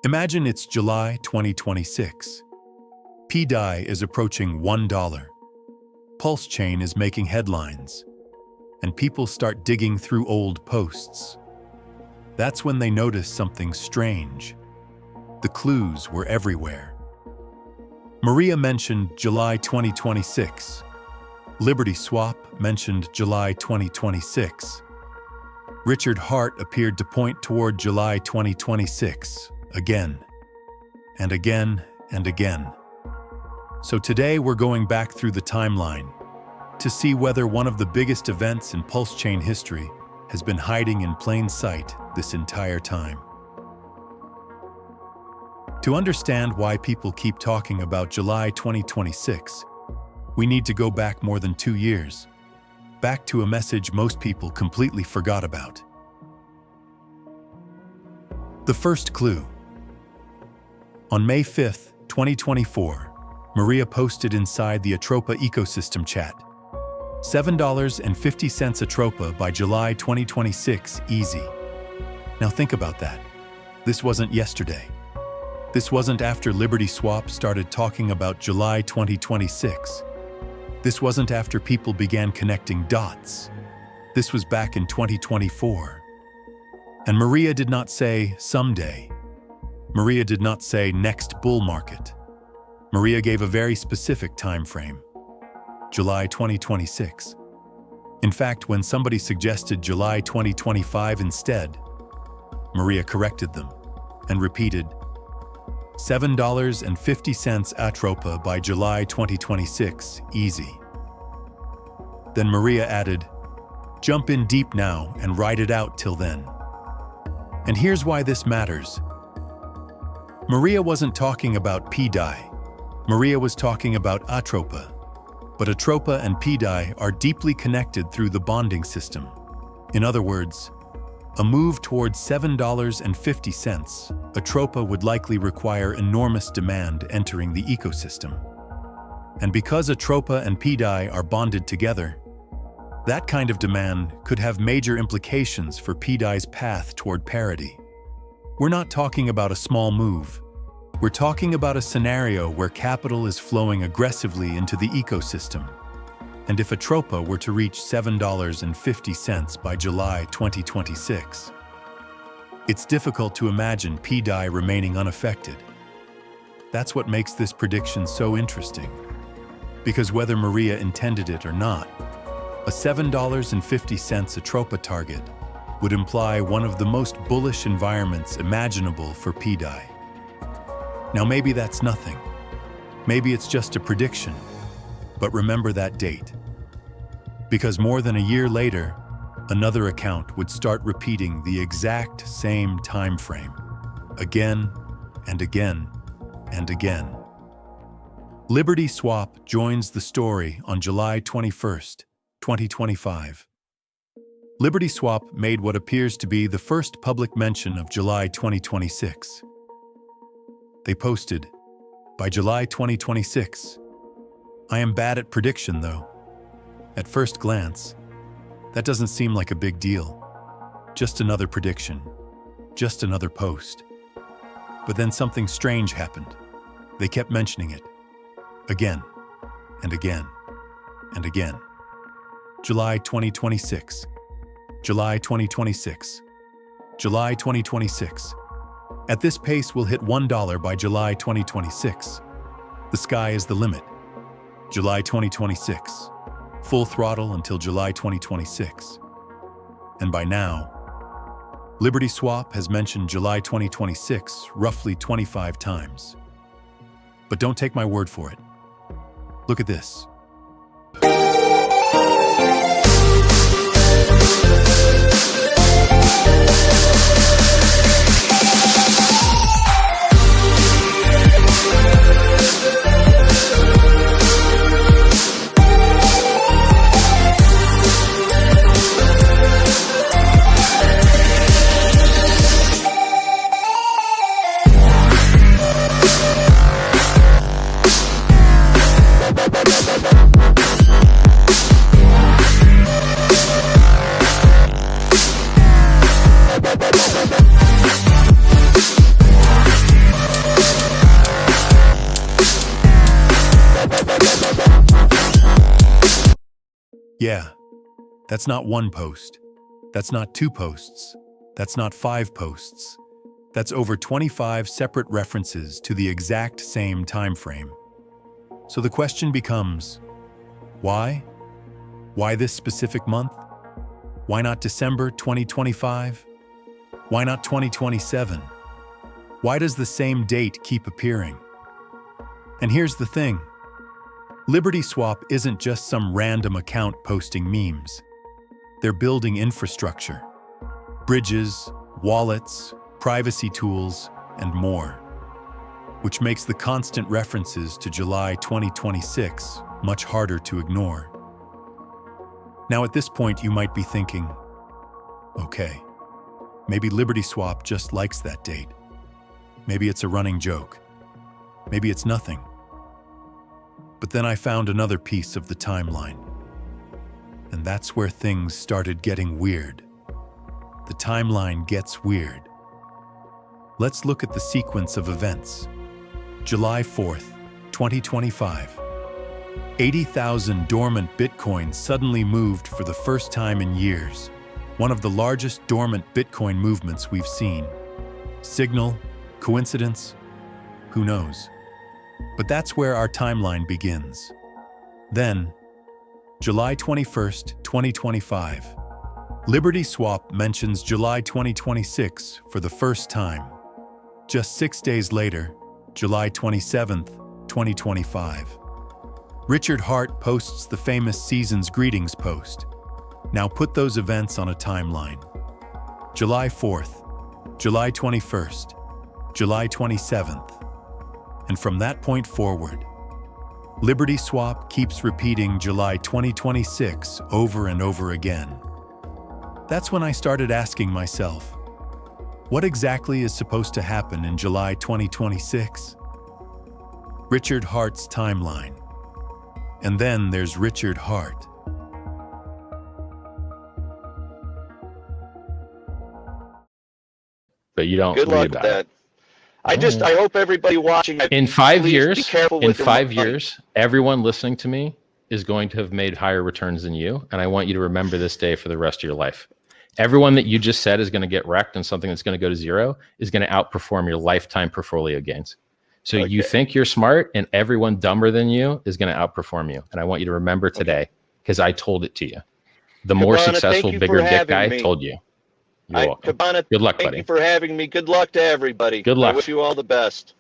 Imagine it's July 2026. pDAI is approaching $1. PulseChain is making headlines, and people start digging through old posts. That's when they notice something strange. The clues were everywhere. Maria mentioned July 2026. LibertySwap mentioned July 2026. Richard Hart appeared to point toward July 2026 again and again and again. So today we're going back through the timeline to see whether one of the biggest events in PulseChain history has been hiding in plain sight this entire time. To understand why people keep talking about July 2026, we need to go back more than 2 years, back to a message most people completely forgot about. The first clue. On May 5th, 2024, Maria posted inside the Atropa ecosystem chat, $7.50 Atropa by July 2026, easy. Now think about that. This wasn't yesterday. This wasn't after LibertySwap started talking about July 2026. This wasn't after people began connecting dots. This was back in 2024. And Maria did not say someday. Maria did not say next bull market. Maria gave a very specific time frame, July 2026. In fact, when somebody suggested July 2025 instead, Maria corrected them and repeated, $7.50 Atropa by July 2026, easy. Then Maria added, jump in deep now and ride it out till then. And here's why this matters. Maria wasn't talking about pDAI. Maria was talking about Atropa. But Atropa and pDAI are deeply connected through the bonding system. In other words, a move towards $7.50, Atropa would likely require enormous demand entering the ecosystem. And because Atropa and pDAI are bonded together, that kind of demand could have major implications for pDAI's path toward parity. We're not talking about a small move. We're talking about a scenario where capital is flowing aggressively into the ecosystem. And if Atropa were to reach $7.50 by July 2026, it's difficult to imagine pDAI remaining unaffected. That's what makes this prediction so interesting. Because whether Maria intended it or not, a $7.50 Atropa target would imply one of the most bullish environments imaginable for pDAI. Now maybe that's nothing. Maybe it's just a prediction. But remember that date. Because more than a year later, another account would start repeating the exact same time frame, again and again and again. LibertySwap joins the story on July 21st, 2025. LibertySwap made what appears to be the first public mention of July 2026. They posted, by July 2026. I am bad at prediction, though. At first glance, that doesn't seem like a big deal. Just another prediction. Just another post. But then something strange happened. They kept mentioning it. Again, and again, and again. July 2026. July 2026. July 2026. At this pace, we'll hit $1 by July 2026. The sky is the limit. July 2026. Full throttle until July 2026. And by now, LibertySwap has mentioned July 2026 roughly 25 times. But don't take my word for it. Look at this. That's not one post. That's not two posts. That's not 5 posts. That's over 25 separate references to the exact same time frame. So the question becomes, why? Why this specific month? Why not December 2025? Why not 2027? Why does the same date keep appearing? And here's the thing. LibertySwap isn't just some random account posting memes. They're building infrastructure, bridges, wallets, privacy tools, and more, which makes the constant references to July 2026 much harder to ignore. Now at this point you might be thinking, okay, maybe LibertySwap just likes that date. Maybe it's a running joke. Maybe it's nothing. But then I found another piece of the timeline. And that's where things started getting weird. The timeline gets weird. Let's look at the sequence of events. July 4th, 2025. 80,000 dormant Bitcoins suddenly moved for the first time in years. One of the largest dormant Bitcoin movements we've seen. Signal? Coincidence? Who knows? But that's where our timeline begins. Then, July 21st, 2025. LibertySwap mentions July 2026 for the first time. Just 6 days later, July 27th, 2025. Richard Hart posts the famous Season's Greetings post. Now put those events on a timeline. July 4th, July 21st, July 27th. And from that point forward, LibertySwap keeps repeating July 2026 over and over again. That's when I started asking myself, what exactly is supposed to happen in July 2026? Richard Hart's timeline. And then there's Richard Hart. But you don't Good read luck about with that. I hope everybody watching. In 5 years, be careful in with your 5 money. years, everyone listening to me is going to have made higher returns than you. And I want you to remember this day for the rest of your life. Everyone that you just said is going to get wrecked and something that's going to go to zero is going to outperform your lifetime portfolio gains. So Okay. you think you're smart and everyone dumber than you is going to outperform you. And I want you to remember today because I told it to you. The more Cabana, successful, thank you bigger for dick having guy me. told you. You're welcome. Cabana, Good luck, thank buddy. you for having me. Good luck to everybody. Good luck. I wish you all the best.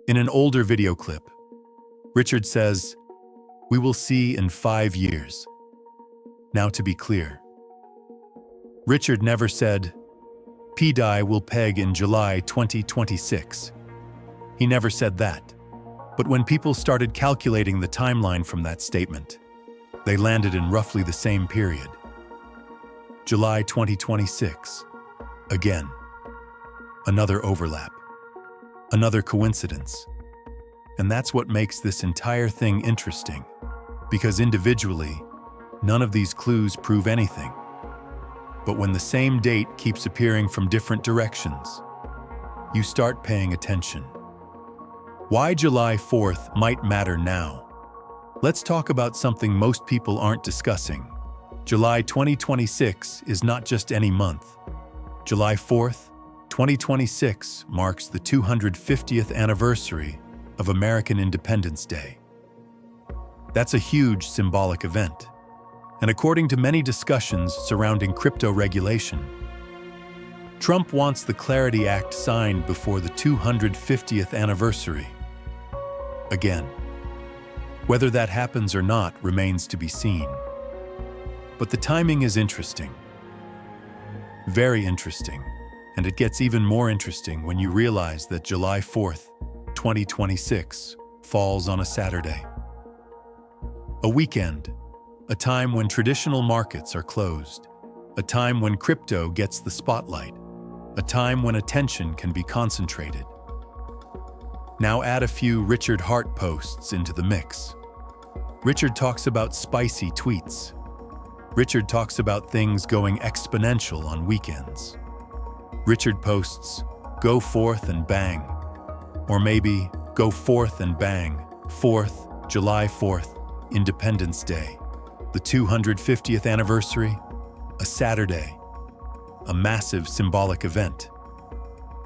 In an older video clip, Richard says, "We will see in 5 years." Now to be clear, Richard never said, pDAI will peg in July 2026. He never said that. But when people started calculating the timeline from that statement, they landed in roughly the same period. July 2026. Again. Another overlap. Another coincidence. And that's what makes this entire thing interesting, because individually, none of these clues prove anything. But when the same date keeps appearing from different directions, you start paying attention. Why July 4th might matter now. Let's talk about something most people aren't discussing. July 2026 is not just any month. July 4th, 2026 marks the 250th anniversary of American Independence Day. That's a huge symbolic event. And according to many discussions surrounding crypto regulation, Trump wants the Clarity Act signed before the 250th anniversary. Again, whether that happens or not remains to be seen. But the timing is interesting. Very interesting. And it gets even more interesting when you realize that July 4th, 2026 falls on a Saturday. A weekend, a time when traditional markets are closed, a time when crypto gets the spotlight, a time when attention can be concentrated. Now add a few Richard Hart posts into the mix. Richard talks about spicy tweets. Richard talks about things going exponential on weekends. Richard posts, "Go forth and bang." Or maybe, "Go forth and bang, 4th, July 4th, Independence Day." The 250th anniversary? A Saturday. A massive symbolic event.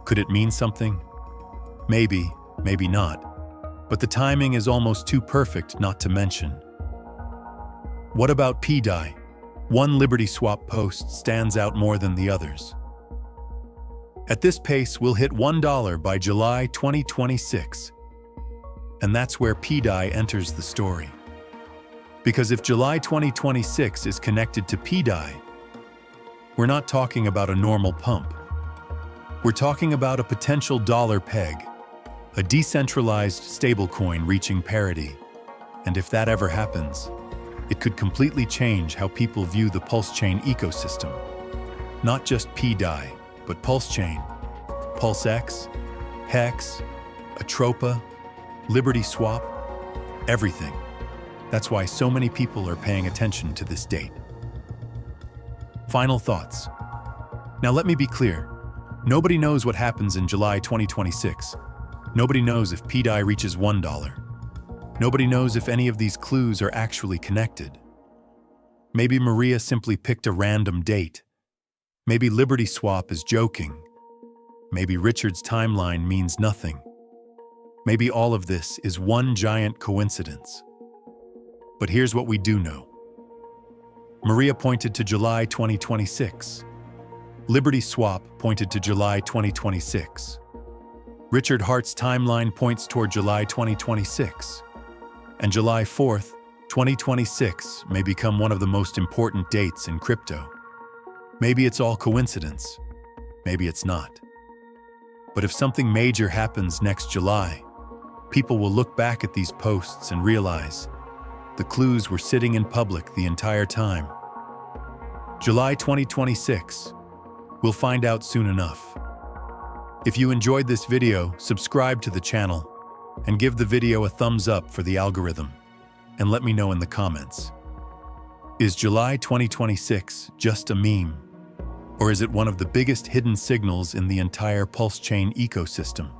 Could it mean something? Maybe, maybe not. But the timing is almost too perfect not to mention. What about pDAI? One LibertySwap post stands out more than the others. At this pace, we'll hit $1 by July 2026. And that's where pDAI enters the story. Because if July 2026 is connected to pDAI, we're not talking about a normal pump. We're talking about a potential dollar peg, a decentralized stablecoin reaching parity. And if that ever happens, it could completely change how people view the PulseChain ecosystem. Not just pDAI, but PulseChain, PulseX, Hex, Atropa, LibertySwap, everything. That's why so many people are paying attention to this date. Final thoughts. Now let me be clear. Nobody knows what happens in July 2026. Nobody knows if pDAI reaches $1. Nobody knows if any of these clues are actually connected. Maybe Maria simply picked a random date. Maybe LibertySwap is joking. Maybe Richard's timeline means nothing. Maybe all of this is one giant coincidence. But here's what we do know. Maria pointed to July 2026. LibertySwap pointed to July 2026. Richard Hart's timeline points toward July 2026. And July 4th, 2026 may become one of the most important dates in crypto. Maybe it's all coincidence. Maybe it's not. But if something major happens next July, people will look back at these posts and realize the clues were sitting in public the entire time. July 2026. We'll find out soon enough. If you enjoyed this video, subscribe to the channel and give the video a thumbs up for the algorithm, and let me know in the comments. Is July 2026 just a meme? Or is it one of the biggest hidden signals in the entire PulseChain ecosystem?